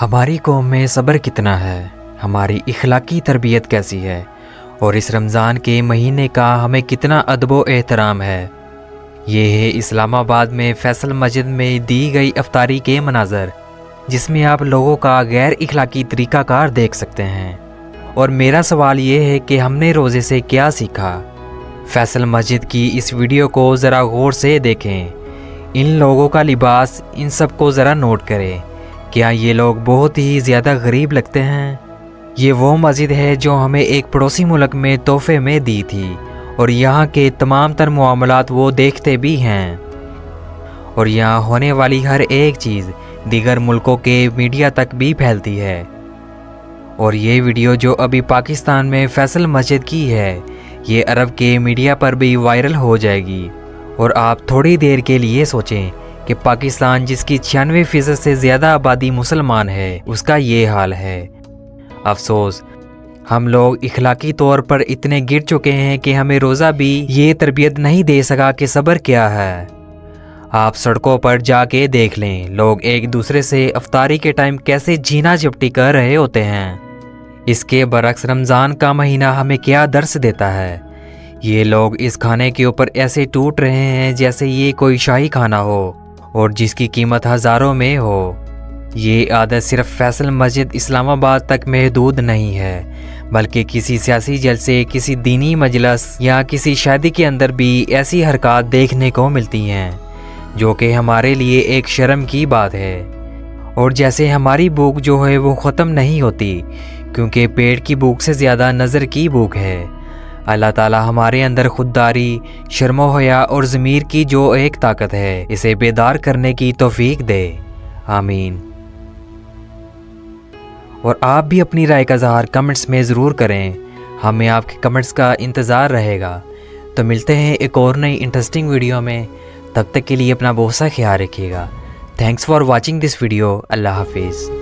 ہماری قوم میں صبر کتنا ہے، ہماری اخلاقی تربیت کیسی ہے، اور اس رمضان کے مہینے کا ہمیں کتنا ادب و احترام ہے۔ یہ ہے اسلام آباد میں فیصل مسجد میں دی گئی افطاری کے مناظر، جس میں آپ لوگوں کا غیر اخلاقی طریقہ کار دیکھ سکتے ہیں۔ اور میرا سوال یہ ہے کہ ہم نے روزے سے کیا سیکھا؟ فیصل مسجد کی اس ویڈیو کو ذرا غور سے دیکھیں۔ ان لوگوں کا لباس، ان سب کو ذرا نوٹ کریں۔ کیا یہ لوگ بہت ہی زیادہ غریب لگتے ہیں؟ یہ وہ مسجد ہے جو ہمیں ایک پڑوسی ملک میں تحفے میں دی تھی، اور یہاں کے تمام تر معاملات وہ دیکھتے بھی ہیں، اور یہاں ہونے والی ہر ایک چیز دیگر ملکوں کے میڈیا تک بھی پھیلتی ہے۔ اور یہ ویڈیو جو ابھی پاکستان میں فیصل مسجد کی ہے، یہ عرب کے میڈیا پر بھی وائرل ہو جائے گی۔ اور آپ تھوڑی دیر کے لیے سوچیں کہ پاکستان جس کی 96% سے زیادہ آبادی مسلمان ہے، اس کا یہ حال ہے۔ افسوس، ہم لوگ اخلاقی طور پر اتنے گر چکے ہیں کہ ہمیں روزہ بھی یہ تربیت نہیں دے سکا کہ صبر کیا ہے۔ آپ سڑکوں پر جا کے دیکھ لیں، لوگ ایک دوسرے سے افطاری کے ٹائم کیسے جھینا جھپٹی کر رہے ہوتے ہیں۔ اس کے برعکس رمضان کا مہینہ ہمیں کیا درس دیتا ہے؟ یہ لوگ اس کھانے کے اوپر ایسے ٹوٹ رہے ہیں جیسے یہ کوئی شاہی کھانا ہو، اور جس کی قیمت ہزاروں میں ہو۔ یہ عادت صرف فیصل مسجد اسلام آباد تک محدود نہیں ہے، بلکہ کسی سیاسی جلسے، کسی دینی مجلس یا کسی شادی کے اندر بھی ایسی حرکات دیکھنے کو ملتی ہیں، جو کہ ہمارے لیے ایک شرم کی بات ہے۔ اور جیسے ہماری بھوک جو ہے وہ ختم نہیں ہوتی، کیونکہ پیٹ کی بھوک سے زیادہ نظر کی بھوک ہے۔ اللہ تعالیٰ ہمارے اندر خودداری، شرم و حیا اور ضمیر کی جو ایک طاقت ہے، اسے بیدار کرنے کی توفیق دے، آمین۔ اور آپ بھی اپنی رائے کا اظہار کمنٹس میں ضرور کریں، ہمیں آپ کے کمنٹس کا انتظار رہے گا۔ تو ملتے ہیں ایک اور نئی انٹرسٹنگ ویڈیو میں، تب تک کے لیے اپنا بہت سا خیال رکھیے گا۔ Thanks for watching this video. اللہ حافظ۔